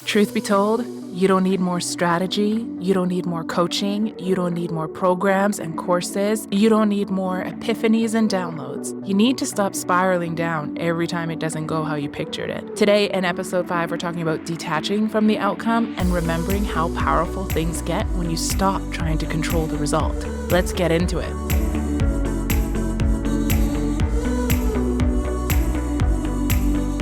Truth be told, you don't need more strategy, you don't need more coaching, you don't need more programs and courses, you don't need more epiphanies and downloads. You need to stop spiraling down every time it doesn't go how you pictured it. Today in episode 5, we're talking about detaching from the outcome and remembering how powerful things get when you stop trying to control the result. Let's get into it.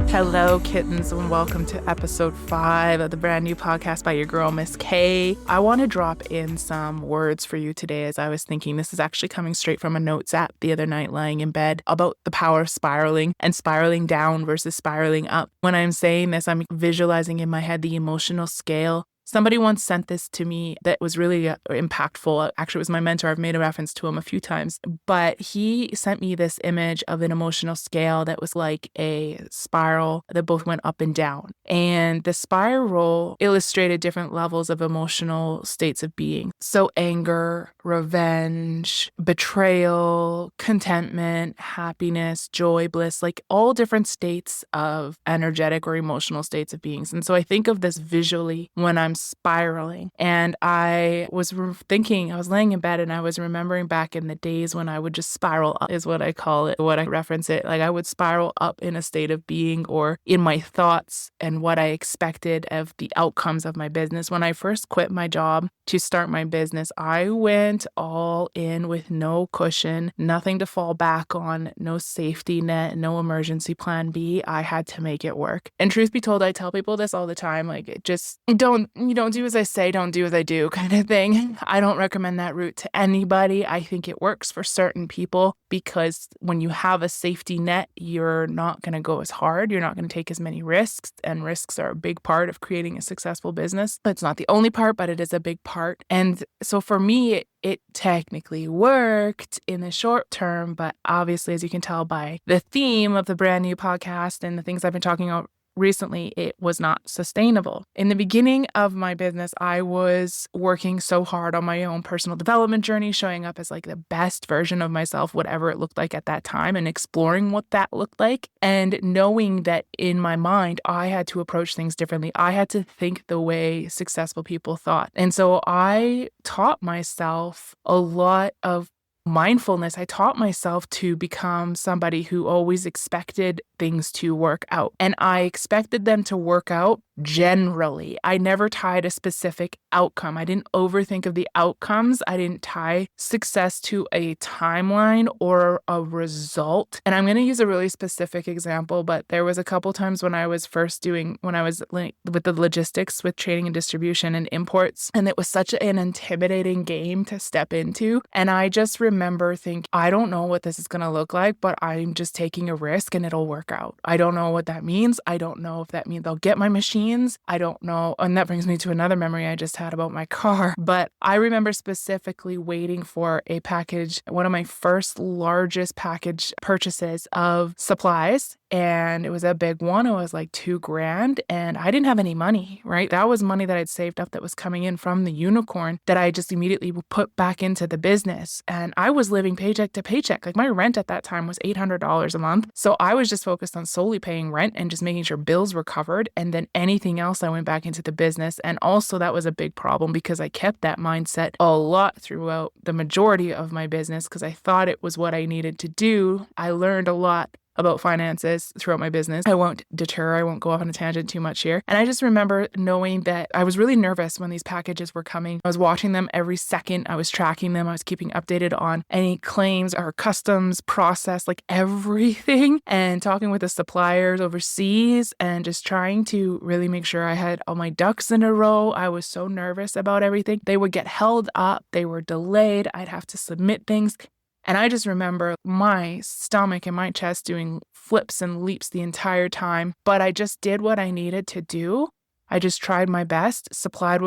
Hello, kittens, and welcome to episode 5 of the brand new podcast by your girl, Miss K. I want to drop in some words for you today as I was thinking. This is actually coming straight from a notes app the other night lying in bed about the power of spiraling and spiraling down versus spiraling up. When I'm saying this, I'm visualizing in my head the emotional scale. Somebody once sent this to me that was really impactful. Actually, it was my mentor. I've made a reference to him a few times, but he sent me this image of an emotional scale that was like a spiral that both went up and down. And the spiral illustrated different levels of emotional states of being. So anger, revenge, betrayal, contentment, happiness, joy, bliss, like all different states of energetic or emotional states of beings. And so I think of this visually when I'm spiraling. And I was thinking, I was laying in bed and I was remembering back in the days when I would just spiral up, is what I call it, what I reference it. Like I would spiral up in a state of being or in my thoughts and what I expected of the outcomes of my business. When I first quit my job to start my business, I went all in with no cushion, nothing to fall back on, no safety net, no emergency plan B. I had to make it work. And truth be told, I tell people this all the time, like just don't do as I say, don't do as I do kind of thing. I don't recommend that route to anybody. I think it works for certain people because when you have a safety net, you're not going to go as hard. You're not going to take as many risks, and risks are a big part of creating a successful business. It's not the only part, but it is a big part. And so for me, it technically worked in the short term, but obviously, as you can tell by the theme of the brand new podcast and the things I've been talking about recently, it was not sustainable. In the beginning of my business, I was working so hard on my own personal development journey, showing up as like the best version of myself, whatever it looked like at that time, and exploring what that looked like. And knowing that in my mind, I had to approach things differently. I had to think the way successful people thought. And so I taught myself a lot of mindfulness. I taught myself to become somebody who always expected things to work out. And I expected them to work out generally. I never tied a specific outcome. I didn't overthink of the outcomes. I didn't tie success to a timeline or a result. And I'm going to use a really specific example, but there was a couple times when I was with the logistics with trading and distribution and imports, and it was such an intimidating game to step into. And I just remember thinking, I don't know what this is going to look like, but I'm just taking a risk and it'll work out. I don't know what that means. I don't know if that means I'll get my machines. I don't know. And that brings me to another memory I just had about my car. But I remember specifically waiting for a package, one of my first largest package purchases of supplies. And it was a big one. It was like $2,000. And I didn't have any money, right? That was money that I'd saved up that was coming in from the unicorn that I just immediately put back into the business. And I was living paycheck to paycheck. Like my rent at that time was $800 a month. So I was just focused on solely paying rent and just making sure bills were covered. And then anything else, I went back into the business. And also that was a big problem because I kept that mindset a lot throughout the majority of my business because I thought it was what I needed to do. I learned a lot about finances throughout my business. I won't go off on a tangent too much here. And I just remember knowing that I was really nervous when these packages were coming. I was watching them every second. I was tracking them. I was keeping updated on any claims or customs process, like everything, and talking with the suppliers overseas and just trying to really make sure I had all my ducks in a row. I was so nervous about everything. They would get held up. They were delayed. I'd have to submit things. And I just remember my stomach and my chest doing flips and leaps the entire time. But I just did what I needed to do. I just tried my best, supplied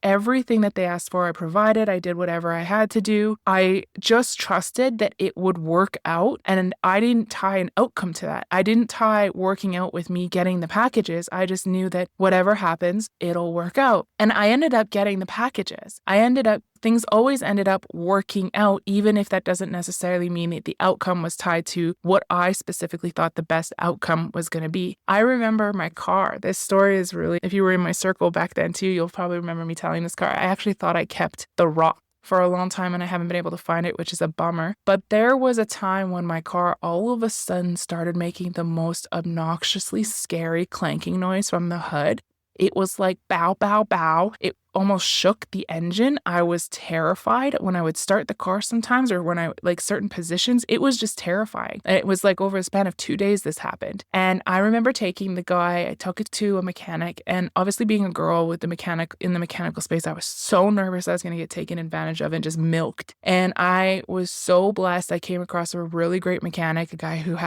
everything that they asked for, I provided. I did whatever I had to do. I just trusted that it would work out. And I didn't tie an outcome to that. I didn't tie working out with me getting the packages. I just knew that whatever happens, it'll work out. And I ended up getting the packages. I ended up things always ended up working out, even if that doesn't necessarily mean that the outcome was tied to what I specifically thought the best outcome was going to be. I remember my car. This story is really, if you were in my circle back then too, you'll probably remember me telling this car. I actually thought I kept the rock for a long time and I haven't been able to find it, which is a bummer. But there was a time when my car all of a sudden started making the most obnoxiously scary clanking noise from the hood. It was like bow, bow, bow. It almost shook the engine. I was terrified when I would start the car sometimes, or when I like certain positions. It was just terrifying. And it was like over a span of 2 days this happened. And I remember taking the guy, I took it to a mechanic, and obviously being a girl with the mechanic in the mechanical space, I was so nervous I was going to get taken advantage of and just milked. And I was so blessed. I came across a really great mechanic, a guy who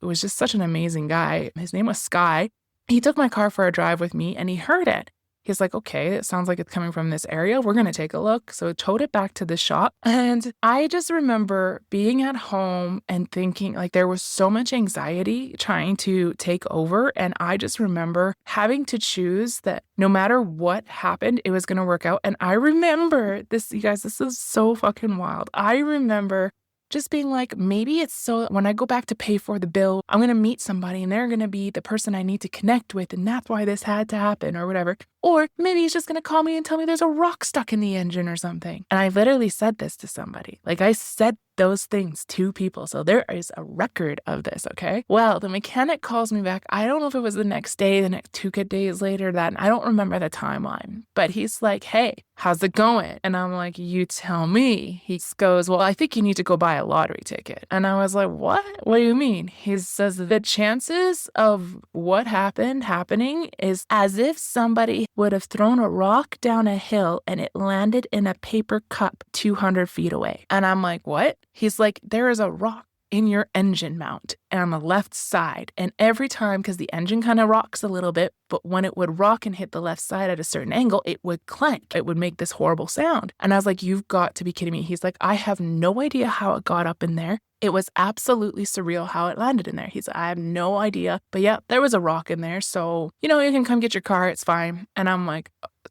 was just such an amazing guy. His name was Sky. He took my car for a drive with me and he heard it. He's like, okay, it sounds like it's coming from this area. We're going to take a look. So I towed it back to the shop. And I just remember being at home and thinking like there was so much anxiety trying to take over. And I just remember having to choose that no matter what happened, it was going to work out. And I remember this, you guys, this is so fucking wild. I remember just being like, maybe it's so when I go back to pay for the bill, I'm going to meet somebody and they're going to be the person I need to connect with. And that's why this had to happen or whatever. Or maybe he's just going to call me and tell me there's a rock stuck in the engine or something. And I literally said this to somebody. Like I said those things to people. So there is a record of this, okay? Well, the mechanic calls me back. I don't know if it was the next day, the next 2 days later, I don't remember the timeline. But he's like, hey, how's it going? And I'm like, you tell me. He goes, well, I think you need to go buy a lottery ticket. And I was like, what? What do you mean? He says the chances of what happening is as if somebody would have thrown a rock down a hill and it landed in a paper cup 200 feet away. And I'm like, what? He's like, there is a rock in your engine mount on the left side. And every time, because the engine kind of rocks a little bit, but when it would rock and hit the left side at a certain angle, it would clank. It would make this horrible sound. And I was like, you've got to be kidding me. He's like, I have no idea how it got up in there. It was absolutely surreal how it landed in there. He's like, I have no idea. But yeah, there was a rock in there. So, you can come get your car. It's fine. And I'm like,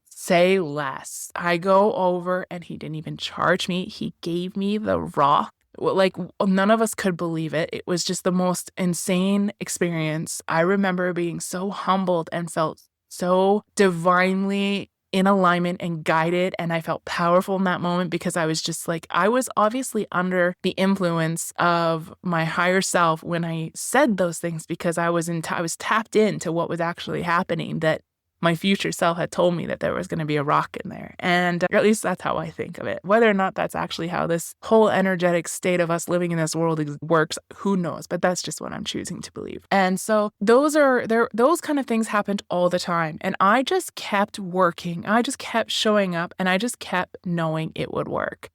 say less. I go over and he didn't even charge me. He gave me the rock. Like none of us could believe it. It was just the most insane experience. I remember being so humbled and felt so divinely in alignment and guided. And I felt powerful in that moment because I was just like, I was obviously under the influence of my higher self when I said those things because I was tapped into what was actually happening, that my future self had told me that there was going to be a rock in there. And at least that's how I think of it. Whether or not that's actually how this whole energetic state of us living in this world works, who knows? But that's just what I'm choosing to believe. And so those kind of things happened all the time. And I just kept working. I just kept showing up and I just kept knowing it would work.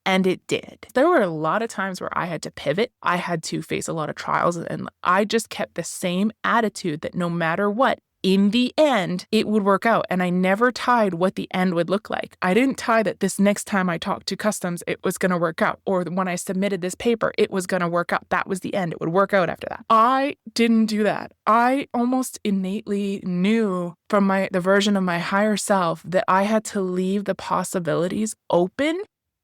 And it did. There were a lot of times where I had to pivot. I had to face a lot of trials. And I just kept the same attitude that no matter what, in the end, it would work out. And I never tied what the end would look like. I didn't tie that this next time I talked to customs, it was going to work out. Or when I submitted this paper, it was going to work out. That was the end. It would work out after that. I didn't do that. I almost innately knew from the version of my higher self that I had to leave the possibilities open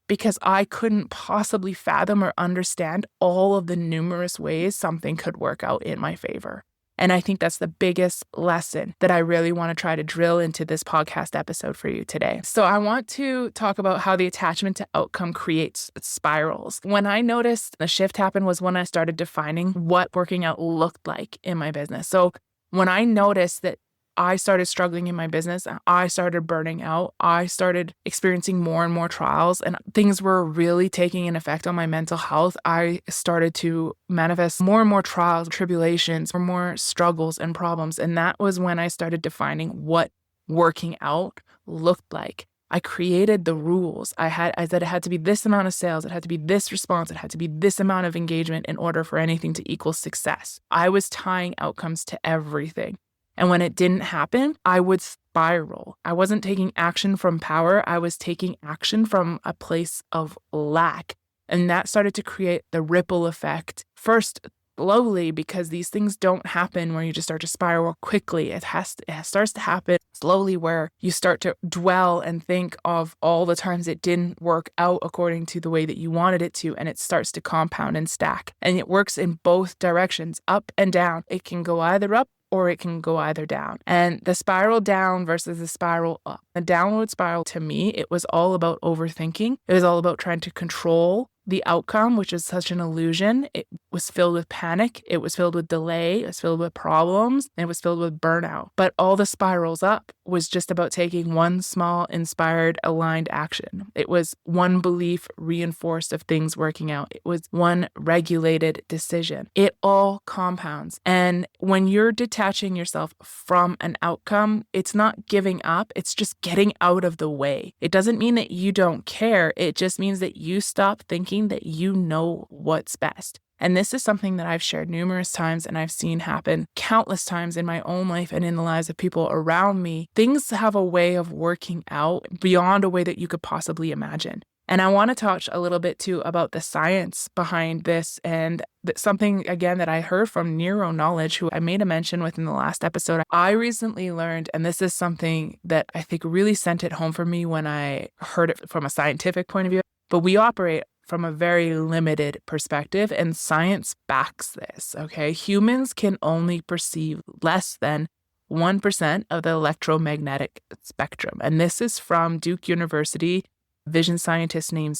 because I couldn't possibly fathom or understand all of the numerous ways something could work out in my favor. And I think that's the biggest lesson that I really want to try to drill into this podcast episode for you today. So I want to talk about how the attachment to outcome creates spirals. When I noticed the shift happened was when I started defining what working out looked like in my business. So when I noticed that I started struggling in my business, I started burning out, I started experiencing more and more trials, and things were really taking an effect on my mental health. I started to manifest more and more trials, tribulations, more struggles and problems. And that was when I started defining what working out looked like. I created the rules. I said it had to be this amount of sales, it had to be this response, it had to be this amount of engagement in order for anything to equal success. I was tying outcomes to everything. And when it didn't happen, I would spiral. I wasn't taking action from power. I was taking action from a place of lack. And that started to create the ripple effect. First, slowly, because these things don't happen where you just start to spiral quickly. It starts to happen slowly, where you start to dwell and think of all the times it didn't work out according to the way that you wanted it to, and it starts to compound and stack. And it works in both directions, up and down. It can go either up or it can go either down. And the spiral down versus the spiral up. The downward spiral, to me, it was all about overthinking. It was all about trying to control the outcome, which is such an illusion. It was filled with panic. It was filled with delay. It was filled with problems. And it was filled with burnout. But all the spirals up was just about taking one small, inspired, aligned action. It was one belief reinforced of things working out. It was one regulated decision. It all compounds. And when you're detaching yourself from an outcome, it's not giving up. It's just getting out of the way. It doesn't mean that you don't care. It just means that you stop thinking that you know what's best. And this is something that I've shared numerous times, and I've seen happen countless times in my own life and in the lives of people around me. Things have a way of working out beyond a way that you could possibly imagine. And I want to touch a little bit too about the science behind this, and something, again, that I heard from Neuro Knowledge, who I made a mention with in the last episode. I recently learned, and this is something that I think really sent it home for me when I heard it from a scientific point of view, but we operate from a very limited perspective, and science backs this, okay? Humans can only perceive less than 1% of the electromagnetic spectrum. And this is from Duke University vision scientist named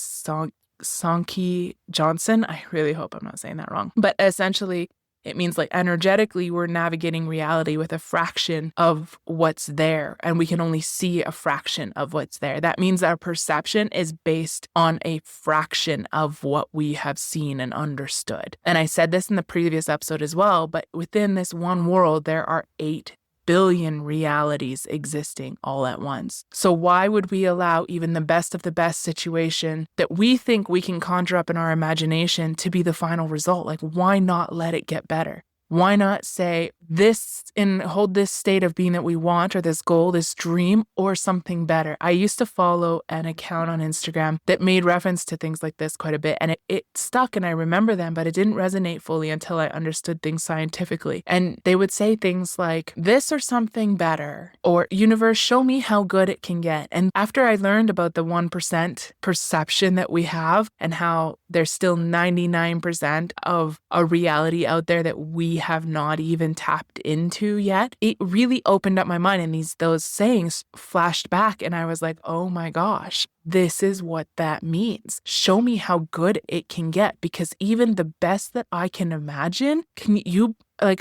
Sonki Johnson. I really hope I'm not saying that wrong. But essentially, it means like energetically, we're navigating reality with a fraction of what's there, and we can only see a fraction of what's there. That means our perception is based on a fraction of what we have seen and understood. And I said this in the previous episode as well, but within this one world, there are 8 billion realities existing all at once. So why would we allow even the best of the best situation that we think we can conjure up in our imagination to be the final result? Like, why not let it get better? Why not say this and hold this state of being that we want, or this goal, this dream, or something better? I used to follow an account on Instagram that made reference to things like this quite a bit, and it stuck, and I remember them, but it didn't resonate fully until I understood things scientifically. And they would say things like, this or something better, or universe, show me how good it can get. And after I learned about the 1% perception that we have, and how there's still 99% of a reality out there that we have not even tapped into yet, it really opened up my mind, and those sayings flashed back, and I was like, oh my gosh, this is what that means. Show me how good it can get, because even the best that I can imagine,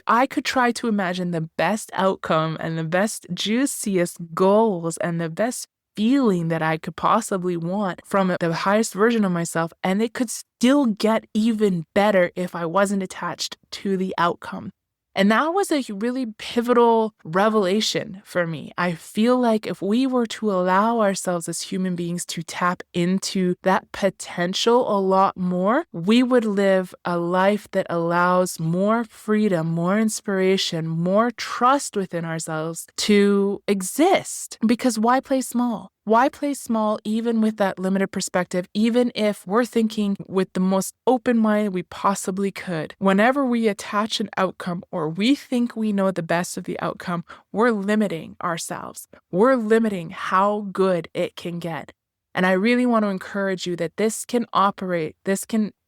I could try to imagine the best outcome and the best juiciest goals and the best feeling that I could possibly want from the highest version of myself, and it could still get even better if I wasn't attached to the outcome. And that was a really pivotal revelation for me. I feel like if we were to allow ourselves as human beings to tap into that potential a lot more, we would live a life that allows more freedom, more inspiration, more trust within ourselves to exist. Because why play small? Why play small even with that limited perspective, even if we're thinking with the most open mind we possibly could? Whenever we attach an outcome, or we think we know the best of the outcome, we're limiting ourselves. We're limiting how good it can get. And I really want to encourage you that this can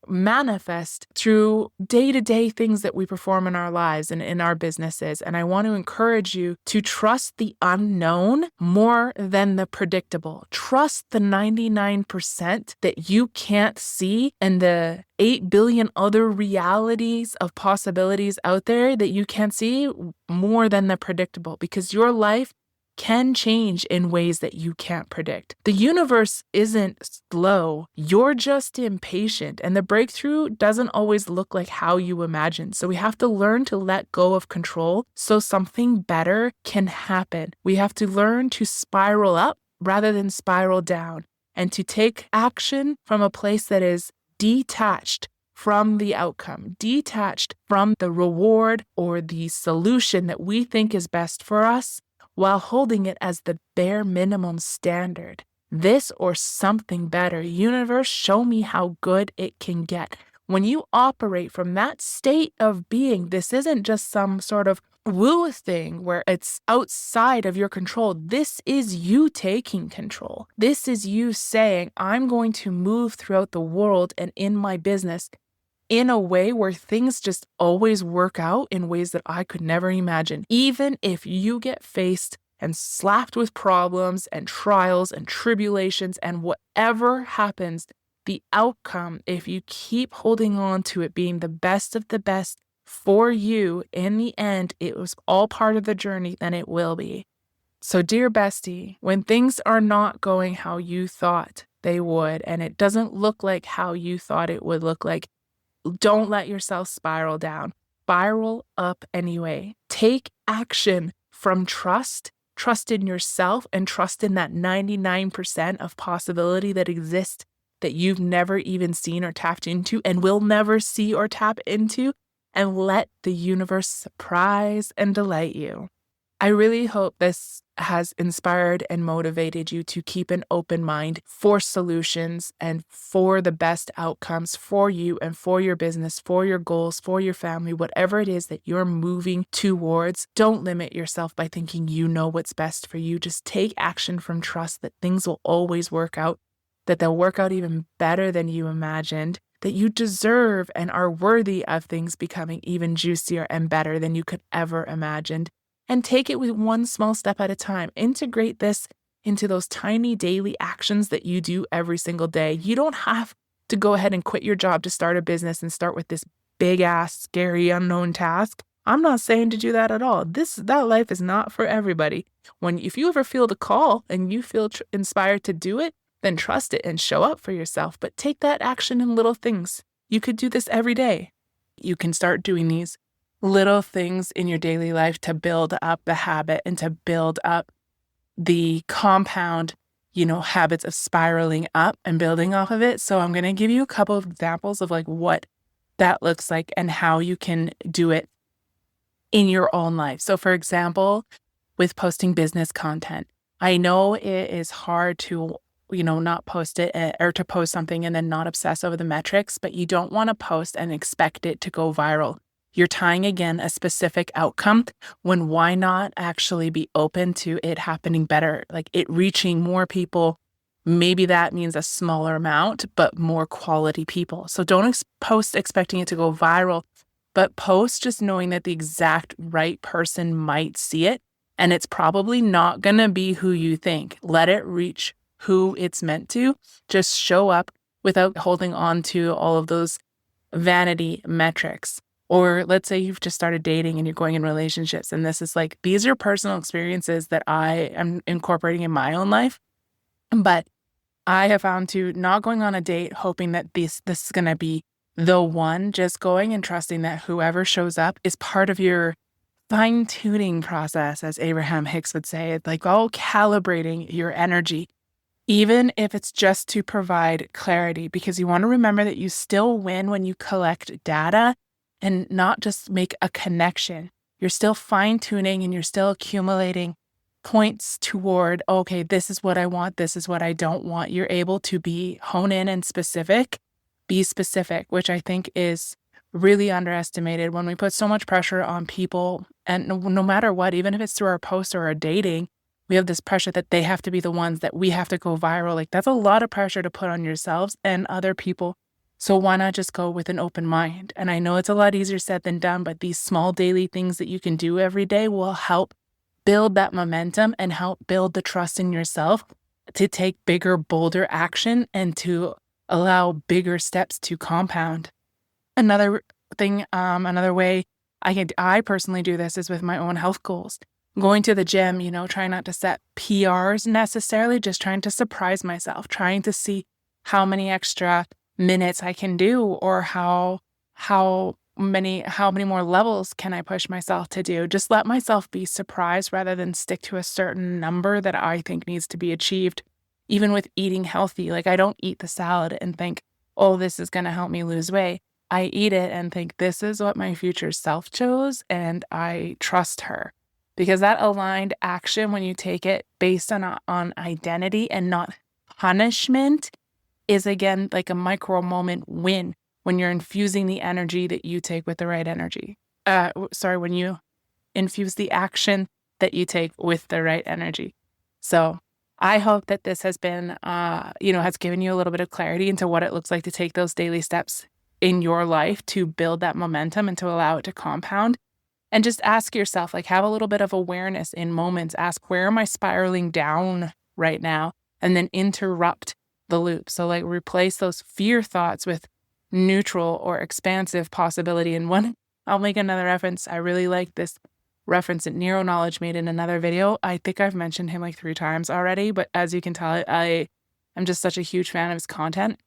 manifest through day-to-day things that we perform in our lives and in our businesses. And I want to encourage you to trust the unknown more than the predictable. Trust the 99% that you can't see, and the 8 billion other realities of possibilities out there that you can't see, more than the predictable, because your life can change in ways that you can't predict. The universe isn't slow. You're just impatient, and the breakthrough doesn't always look like how you imagine. So we have to learn to let go of control so something better can happen. We have to learn to spiral up rather than spiral down, and to take action from a place that is detached from the outcome, detached from the reward or the solution that we think is best for us, while holding it as the bare minimum standard. This or something better. Universe, show me how good it can get. When you operate from that state of being, this isn't just some sort of woo thing where it's outside of your control. This is you taking control. This is you saying, I'm going to move throughout the world and in my business in a way where things just always work out in ways that I could never imagine. Even if you get faced and slapped with problems and trials and tribulations and whatever happens, the outcome, if you keep holding on to it being the best of the best for you, in the end, it was all part of the journey, then it will be. So, dear bestie, when things are not going how you thought they would, and it doesn't look like how you thought it would look like, don't let yourself spiral down. Spiral up anyway. Take action from trust in yourself, and trust in that 99% of possibility that exists that you've never even seen or tapped into and will never see or tap into, and let the universe surprise and delight you. I really hope this has inspired and motivated you to keep an open mind for solutions and for the best outcomes for you and for your business, for your goals, for your family, whatever it is that you're moving towards. Don't limit yourself by thinking you know what's best for you. Just take action from trust that things will always work out, that they'll work out even better than you imagined, that you deserve and are worthy of things becoming even juicier and better than you could ever imagine. And take it with one small step at a time. Integrate this into those tiny daily actions that you do every single day. You don't have to go ahead and quit your job to start a business and start with this big ass, scary, unknown task. I'm not saying to do that at all. That life is not for everybody. If you ever feel the call and you feel inspired to do it, then trust it and show up for yourself. But take that action in little things. You could do this every day. You can start doing these little things in your daily life to build up the habit and to build up the compound, habits of spiraling up and building off of it. So I'm going to give you a couple of examples of like what that looks like and how you can do it in your own life. So for example, with posting business content, I know it is hard to not post it or to post something and then not obsess over the metrics, but you don't want to post and expect it to go viral. You're tying again a specific outcome when why not actually be open to it happening better, like it reaching more people. Maybe that means a smaller amount, but more quality people. So don't post expecting it to go viral, but post just knowing that the exact right person might see it. And it's probably not going to be who you think. Let it reach who it's meant to. Just show up without holding on to all of those vanity metrics. Or let's say you've just started dating and you're going in relationships, and this is like, these are personal experiences that I am incorporating in my own life. But I have found to not going on a date hoping that this is going to be the one, just going and trusting that whoever shows up is part of your fine-tuning process, as Abraham Hicks would say. It's like all calibrating your energy, even if it's just to provide clarity, because you want to remember that you still win when you collect data and not just make a connection. You're still fine-tuning and you're still accumulating points toward, okay, this is what I want, this is what I don't want. You're able to hone in and be specific, which I think is really underestimated when we put so much pressure on people. And no matter what, even if it's through our posts or our dating, we have this pressure that they have to be the ones that we have to go viral. Like that's a lot of pressure to put on yourselves and other people. So why not just go with an open mind? And I know it's a lot easier said than done, but these small daily things that you can do every day will help build that momentum and help build the trust in yourself to take bigger, bolder action and to allow bigger steps to compound. Another thing, another way I personally do this is with my own health goals. Going to the gym, trying not to set PRs necessarily, just trying to surprise myself, trying to see how many extra minutes I can do, or how many more levels can I push myself to do. Just let myself be surprised rather than stick to a certain number that I think needs to be achieved. Even with eating healthy, like I don't eat the salad and think, oh, this is going to help me lose weight. I eat it and think this is what my future self chose, and I trust her. Because that aligned action, when you take it based on identity and not punishment, is again like a micro moment win when you're infusing the energy that you take with the right energy. When you infuse the action that you take with the right energy. So I hope that this has been, has given you a little bit of clarity into what it looks like to take those daily steps in your life to build that momentum and to allow it to compound. And just ask yourself, like, have a little bit of awareness in moments. Ask, where am I spiraling down right now? And then interrupt the loop. So like replace those fear thoughts with neutral or expansive possibility. And one, I'll make another reference. I really like this reference that Nero Knowledge made in another video. I think I've mentioned him like 3 times already, but as you can tell, I am just such a huge fan of his content.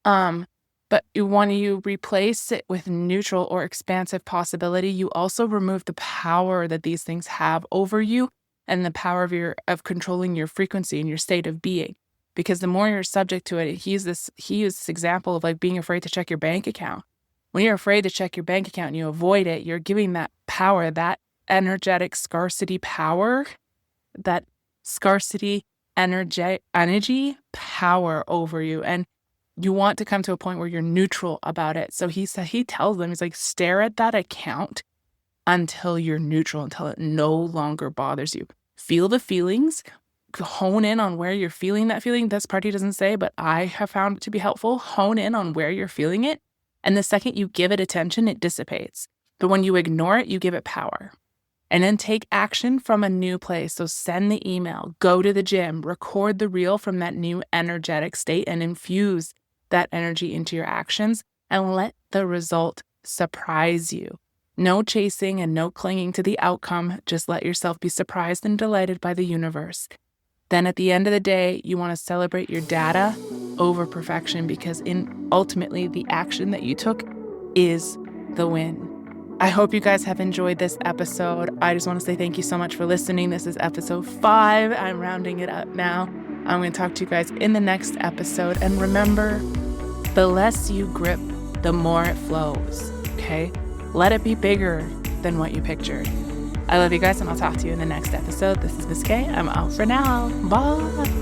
But when you replace it with neutral or expansive possibility, you also remove the power that these things have over you and the power of controlling your frequency and your state of being. Because the more you're subject to it, he used this example of like being afraid to check your bank account. When you're afraid to check your bank account and you avoid it, you're giving that power, that energetic scarcity power, that scarcity energy power over you. And you want to come to a point where you're neutral about it. So he tells them, he's like, stare at that account until you're neutral, until it no longer bothers you. Feel the feelings, hone in on where you're feeling that feeling. This part he doesn't say, but I have found it to be helpful. Hone in on where you're feeling it. And the second you give it attention, it dissipates. But when you ignore it, you give it power. And then take action from a new place. So send the email, go to the gym, record the reel from that new energetic state and infuse that energy into your actions and let the result surprise you. No chasing and no clinging to the outcome. Just let yourself be surprised and delighted by the universe. Then at the end of the day, you want to celebrate your data over perfection, because ultimately the action that you took is the win. I hope you guys have enjoyed this episode. I just want to say thank you so much for listening. This is episode 5. I'm rounding it up now. I'm going to talk to you guys in the next episode. And remember, the less you grip, the more it flows, okay? Let it be bigger than what you pictured. I love you guys, and I'll talk to you in the next episode. This is Miss K. I'm out for now. Bye.